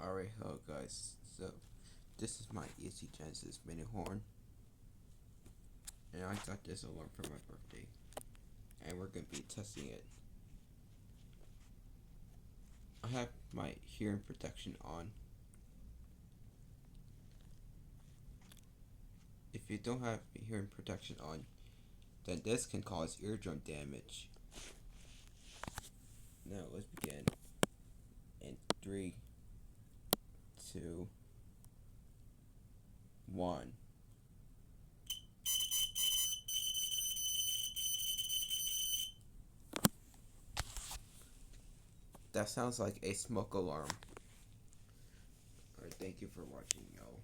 Alright, hello guys. So, this is my Easy Genesis mini horn, and I got this alarm for my birthday, and we're gonna be testing it. I have my hearing protection on. If you don't have hearing protection on, then this can cause eardrum damage. Now let's begin. In 3, 2, 1. That sounds like a smoke alarm. Alright, thank you for watching, y'all.